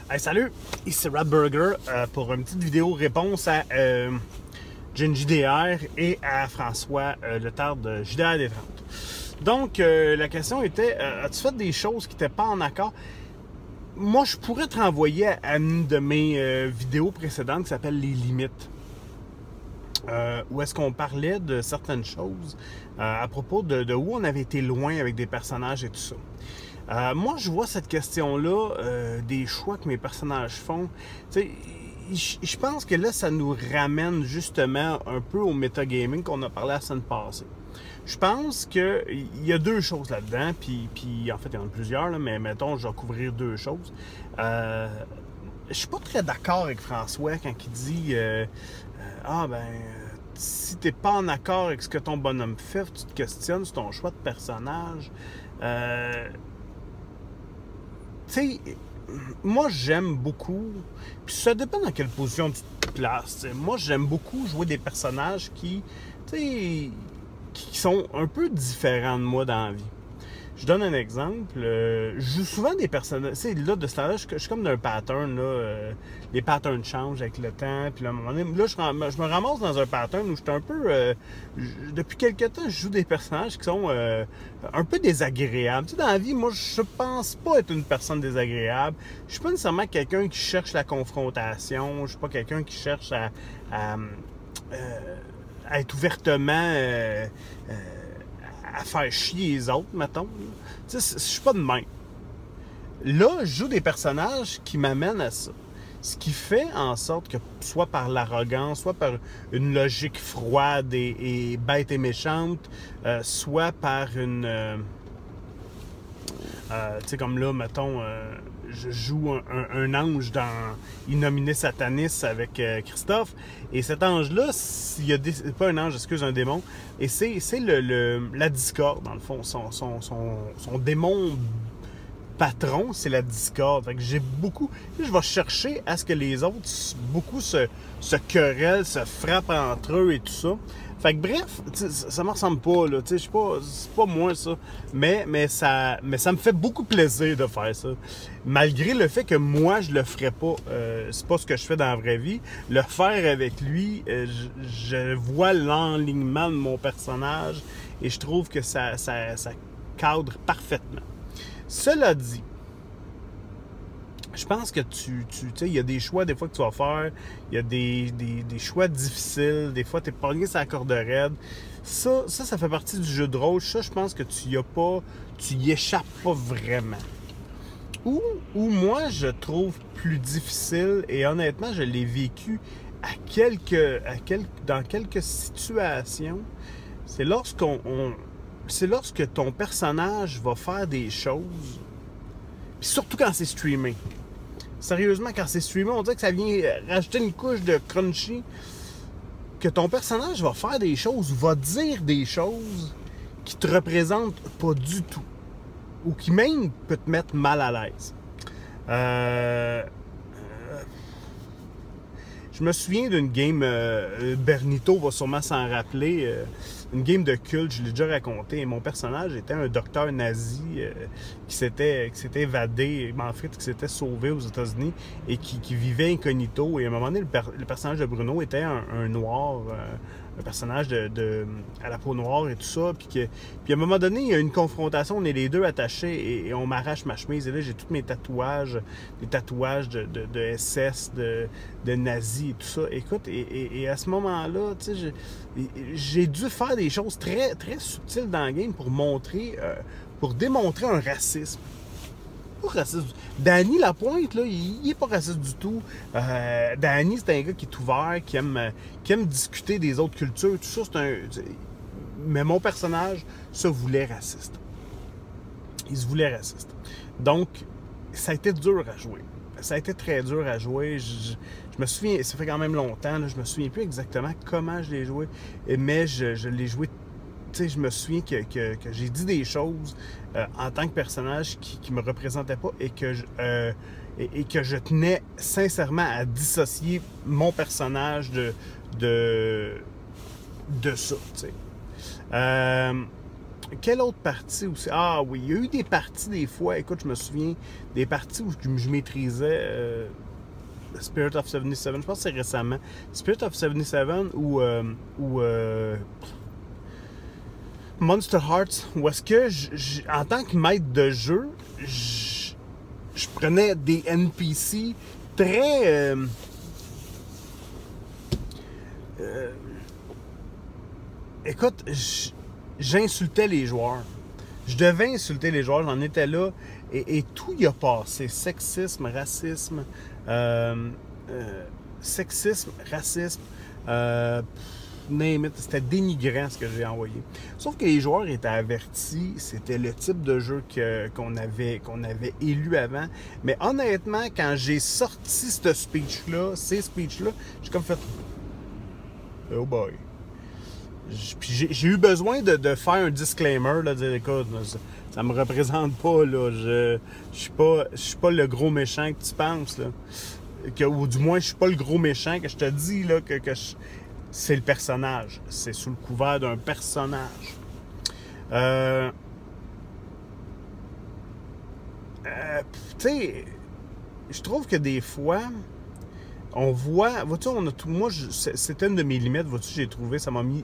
Hey, salut, ici Radburger pour une petite vidéo réponse à Genji DR et à François Letard de JDR des 30. Donc, la question était, as-tu fait des choses qui n'étaient pas en accord? Moi, je pourrais te renvoyer à une de mes vidéos précédentes qui s'appelle Les limites. Où est-ce qu'on parlait de certaines choses à propos de où on avait été loin avec des personnages et tout ça. Moi, je vois cette question-là des choix que mes personnages font. Je pense que là, ça nous ramène justement un peu au metagaming qu'on a parlé la semaine passée. Je pense qu'il y a deux choses là-dedans, puis en fait, il y en a plusieurs, là, mais mettons, je vais couvrir deux choses. Je suis pas très d'accord avec François quand il dit si t'es pas en accord avec ce que ton bonhomme fait, tu te questionnes sur ton choix de personnage. Tu sais, moi j'aime beaucoup, puis ça dépend dans quelle position tu te places. T'sais. Moi j'aime beaucoup jouer des personnages qui sont un peu différents de moi dans la vie. Je donne un exemple. Je joue souvent des personnages. Tu sais, là, de ce temps-là, je suis comme d'un pattern. Là, les patterns changent avec le temps. Puis là, à un moment donné, là, je me ramasse dans un pattern où je suis un peu. Depuis quelques temps, je joue des personnages qui sont un peu désagréables. Tu sais, dans la vie, moi, je pense pas être une personne désagréable. Je suis pas nécessairement quelqu'un qui cherche la confrontation. Je suis pas quelqu'un qui cherche à être ouvertement. À faire chier les autres, mettons. Tu sais, je suis pas de même. Là, je joue des personnages qui m'amènent à ça. Ce qui fait en sorte que, soit par l'arrogance, soit par une logique froide et bête et méchante, soit par une... tu sais, comme là, mettons, je joue un ange dans Innominé Satanis avec Christophe. Et cet ange-là, pas un ange, excuse, un démon. Et c'est la discorde, dans le fond. Son démon patron, c'est la discorde. Fait que j'ai beaucoup... Je vais chercher à ce que les autres beaucoup se querellent, se frappent entre eux et tout ça. Fait que bref, ça me ressemble pas, là. C'est pas moi, ça. Mais ça me fait beaucoup plaisir de faire ça. Malgré le fait que moi, je le ferais pas. C'est pas ce que je fais dans la vraie vie. Le faire avec lui, je vois l'enlignement de mon personnage et je trouve que ça cadre parfaitement. Cela dit, je pense que tu sais, il y a des choix des fois que tu vas faire, il y a des choix difficiles, des fois tu es pogné sur la corde raide. Ça fait partie du jeu de rôle. Ça, je pense que tu y échappes pas vraiment. Ou moi, je trouve plus difficile, et honnêtement, je l'ai vécu dans quelques situations, c'est lorsque ton personnage va faire des choses, puis surtout quand c'est streamé. Sérieusement, quand c'est streamé, on dirait que ça vient rajouter une couche de crunchy, que ton personnage va faire des choses, va dire des choses qui te représentent pas du tout, ou qui même peut te mettre mal à l'aise. Je me souviens d'une game, Bernito va sûrement s'en rappeler, une game de culte, je l'ai déjà raconté. Et mon personnage était un docteur nazi qui s'était évadé, en fait, qui s'était sauvé aux États-Unis et qui vivait incognito. Et à un moment donné, le personnage de Bruno était un noir, un personnage à la peau noire et tout ça. Puis à un moment donné, il y a une confrontation, on est les deux attachés et on m'arrache ma chemise. Et là, j'ai tous mes tatouages, des tatouages de SS, de nazis et tout ça. Écoute, et à ce moment-là, tu sais, j'ai dû faire des choses très, très subtiles dans le game pour démontrer un racisme. Pas raciste. Danny Lapointe, là, il est pas raciste du tout. Danny, c'est un gars qui est ouvert, qui aime discuter des autres cultures, tout ça. Mais mon personnage se voulait raciste. Il se voulait raciste. Donc, ça a été dur à jouer. Ça a été très dur à jouer. Je me souviens, ça fait quand même longtemps, là, je me souviens plus exactement comment je l'ai joué, mais je l'ai joué. Tu sais, je me souviens que j'ai dit des choses en tant que personnage qui me représentaient pas et que je tenais sincèrement à dissocier mon personnage de ça. Tu sais. quelle autre partie aussi? Ah oui, il y a eu des parties des fois, écoute, je me souviens, des parties où je maîtrisais Spirit of 77, je pense que c'est récemment. Spirit of 77 ou Monster Hearts, où est-ce que, en tant que maître de jeu, je prenais des NPC très... écoute, j'insultais les joueurs. Je devais insulter les joueurs, j'en étais là, et tout y a passé. Sexisme, racisme, name it, c'était dénigrant ce que j'ai envoyé. Sauf que les joueurs étaient avertis, c'était le type de jeu qu'on avait élu avant. Mais honnêtement, quand j'ai sorti ces speeches-là, j'ai comme fait « Oh boy ». Puis j'ai eu besoin de faire un disclaimer, là, de dire écoute, ça me représente pas, là, je suis pas le gros méchant que tu penses, là. Ou du moins, je suis pas le gros méchant que je te dis, là, c'est le personnage. C'est sous le couvert d'un personnage. Tu sais, je trouve que des fois, on voit, vois-tu, on a tout, moi, c'était une de mes limites, vois-tu, j'ai trouvé, ça m'a mis,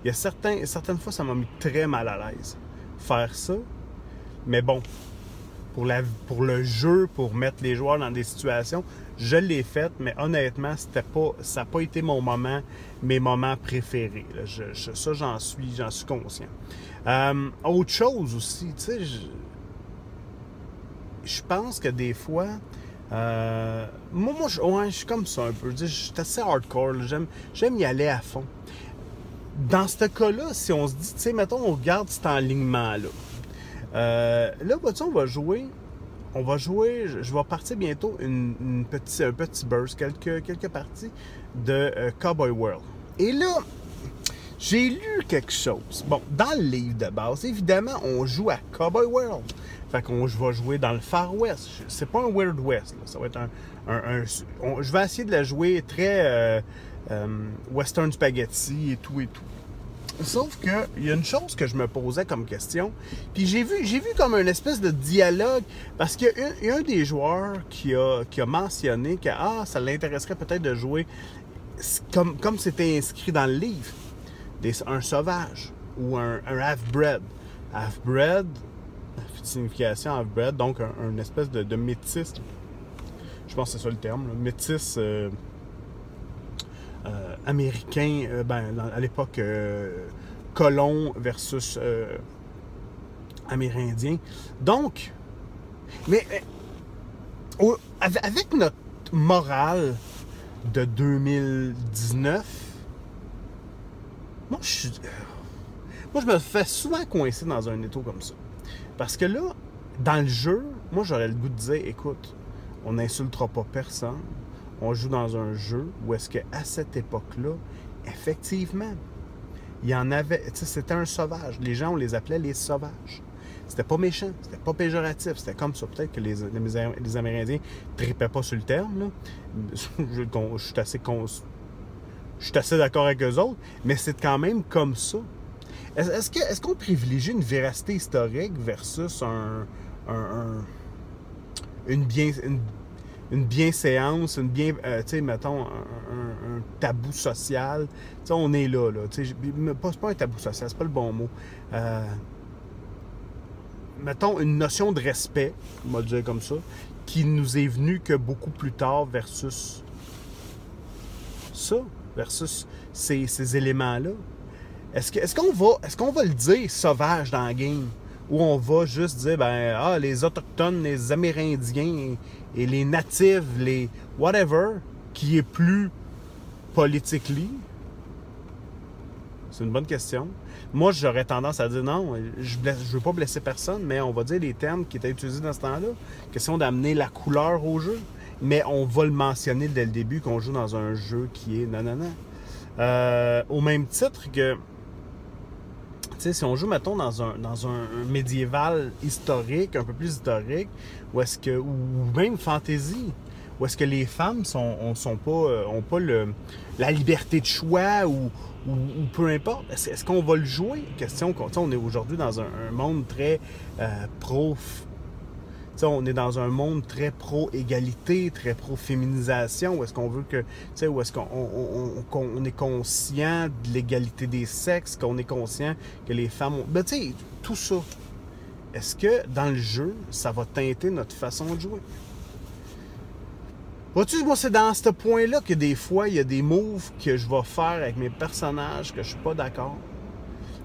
il y a certaines fois, ça m'a mis très mal à l'aise faire ça, mais bon, pour le jeu, pour mettre les joueurs dans des situations, je l'ai fait, mais honnêtement, ça n'a pas été mes moments préférés, là. Ça, j'en suis conscient. Autre chose aussi, tu sais, je pense que des fois, moi je suis comme ça un peu. Je suis assez hardcore. J'aime y aller à fond. Dans ce cas-là, si on se dit, tu sais, mettons, on regarde cet enlignement-là. Là, on va jouer. Je vais partir bientôt un petit burst, quelques parties de Cowboy World. Et là, j'ai lu quelque chose. Bon, dans le livre de base, évidemment, on joue à Cowboy World. Fait qu'on va jouer dans le Far West. C'est pas un Weird West, là. Ça va être je vais essayer de la jouer très Western Spaghetti et tout et tout. Sauf que il y a une chose que je me posais comme question, puis j'ai vu comme une espèce de dialogue, parce qu'il y a un des joueurs qui a mentionné que ça l'intéresserait peut-être de jouer comme c'était inscrit dans le livre, un sauvage ou un half-bred. Half-bred, signification half-bred, donc un espèce de métis. Je pense que c'est ça le terme, là, métis américain, à l'époque colon versus amérindien. Donc, mais avec notre morale de 2019, moi je me fais souvent coincer dans un étau comme ça. Parce que là, dans le jeu, moi j'aurais le goût de dire, écoute, on n'insultera pas personne. On joue dans un jeu où est-ce qu'à cette époque-là, effectivement, il y en avait, tu sais, c'était un sauvage. Les gens, on les appelait les sauvages. C'était pas méchant, c'était pas péjoratif, c'était comme ça. Peut-être que les Amérindiens ne tripaient pas sur le terme, là. Je suis assez d'accord avec eux autres, mais c'est quand même comme ça. Est-ce qu'on privilégie une véracité historique versus une bienséance, tu sais, mettons, un tabou social. Tu sais, on est là, tu sais, c'est pas un tabou social, c'est pas le bon mot. Mettons, une notion de respect, on va le dire comme ça, qui nous est venue que beaucoup plus tard versus ça, versus ces éléments-là. Est-ce qu'on va le dire sauvage dans la game? Ou on va juste dire, les Autochtones, les Amérindiens et les natifs, les whatever, qui est plus politically? C'est une bonne question. Moi, j'aurais tendance à dire non, je veux pas blesser personne, mais on va dire les termes qui étaient utilisés dans ce temps-là. Question d'amener la couleur au jeu. Mais on va le mentionner dès le début qu'on joue dans un jeu qui est nanana. Au même titre que, tu sais, si on joue, mettons, dans un médiéval historique, un peu plus historique, ou même fantasy, où est-ce que les femmes ont pas la liberté de choix ou peu importe. Est-ce qu'on va le jouer? Question, on est aujourd'hui dans un monde très pro... on est dans un monde très pro-égalité, très pro-féminisation, où est-ce qu'on veut que... où est-ce qu'on est conscient de l'égalité des sexes, qu'on est conscient que les femmes ont... Ben, tout ça. Est-ce que, dans le jeu, ça va teinter notre façon de jouer? Vois-tu, moi, c'est dans ce point-là que des fois, il y a des moves que je vais faire avec mes personnages que je suis pas d'accord.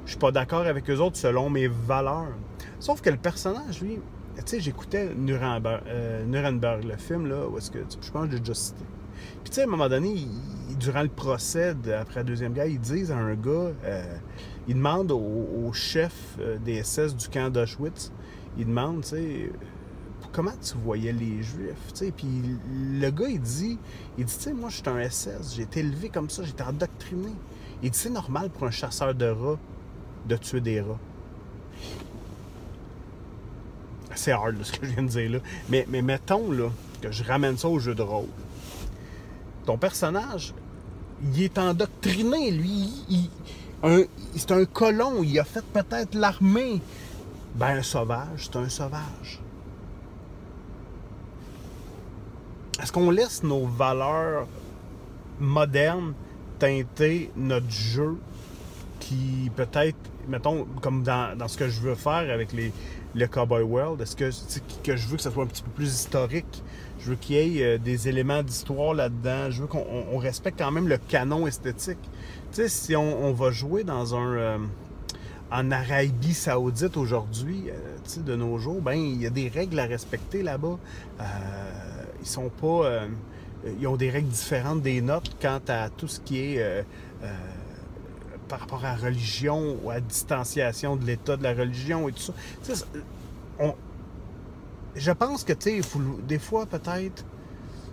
Je suis pas d'accord avec eux autres selon mes valeurs. Sauf que le personnage, lui... Tu sais, j'écoutais Nuremberg, le film, là, où est-ce que, je pense que j'ai déjà cité. Puis, tu sais, à un moment donné, durant le procès, après la Deuxième Guerre, ils disent à un gars, ils demandent au chef des SS du camp d'Auschwitz, ils demandent, tu sais, comment tu voyais les Juifs, tu sais. Puis le gars, il dit, tu sais, moi, je suis un SS, j'ai été élevé comme ça, j'ai été endoctriné. Il dit, c'est normal pour un chasseur de rats de tuer des rats. C'est hard, là, ce que je viens de dire là. Mais mettons là, que je ramène ça au jeu de rôle. Ton personnage, il est endoctriné, lui. C'est un colon, il a fait peut-être l'armée. Ben, un sauvage, c'est un sauvage. Est-ce qu'on laisse nos valeurs modernes teinter notre jeu qui peut-être, mettons, comme dans ce que je veux faire avec le Cowboy World, est-ce que je veux que ça soit un petit peu plus historique? Je veux qu'il y ait des éléments d'histoire là-dedans. Je veux qu'on respecte quand même le canon esthétique. Tu sais, si on va jouer dans en Arabie Saoudite aujourd'hui, tu sais, de nos jours, ben il y a des règles à respecter là-bas. Ils sont pas... ils ont des règles différentes des nôtres quant à tout ce qui est... par rapport à la religion ou à la distanciation de l'état de la religion et tout ça. Tu sais, je pense que, tu sais, des fois, peut-être,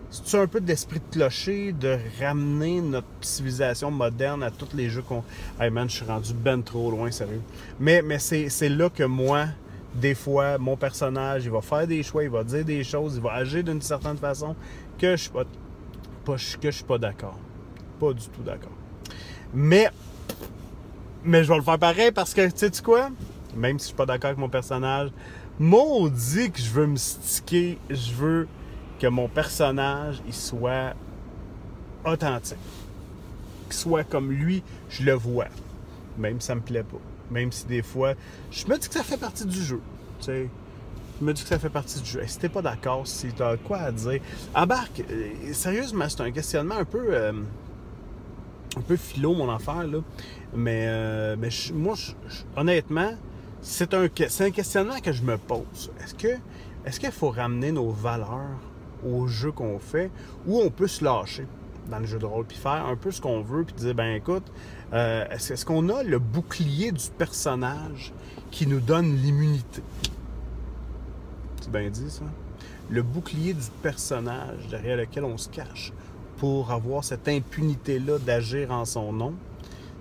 c'est un peu d'esprit de clocher de ramener notre civilisation moderne à tous les jeux qu'on... Hey man, je suis rendu ben trop loin, sérieux. Mais c'est là que moi, des fois, mon personnage, il va faire des choix, il va dire des choses, il va agir d'une certaine façon que je suis pas d'accord. Pas du tout d'accord. Mais je vais le faire pareil parce que, tu sais quoi? Même si je suis pas d'accord avec mon personnage, maudit que je veux me sticker, je veux que mon personnage, il soit authentique. Qu'il soit comme lui, je le vois. Même si ça me plaît pas. Même si des fois, je me dis que ça fait partie du jeu. Tu sais, je me dis que ça fait partie du jeu. Et si t'es pas d'accord, si t'as quoi à dire, embarque. Sérieusement, c'est un questionnement un peu philo, mon affaire, là. Mais moi, honnêtement, c'est un questionnement que je me pose. Est-ce qu'il faut ramener nos valeurs au jeu qu'on fait ou on peut se lâcher dans le jeu de rôle puis faire un peu ce qu'on veut puis dire, ben écoute, est-ce qu'on a le bouclier du personnage qui nous donne l'immunité? C'est bien dit, ça? Le bouclier du personnage derrière lequel on se cache pour avoir cette impunité-là d'agir en son nom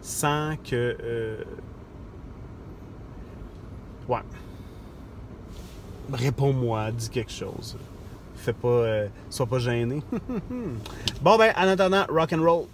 sans que... Ouais. Réponds-moi, dis quelque chose. Fais pas... sois pas gêné. Bon, ben, en attendant, rock and roll.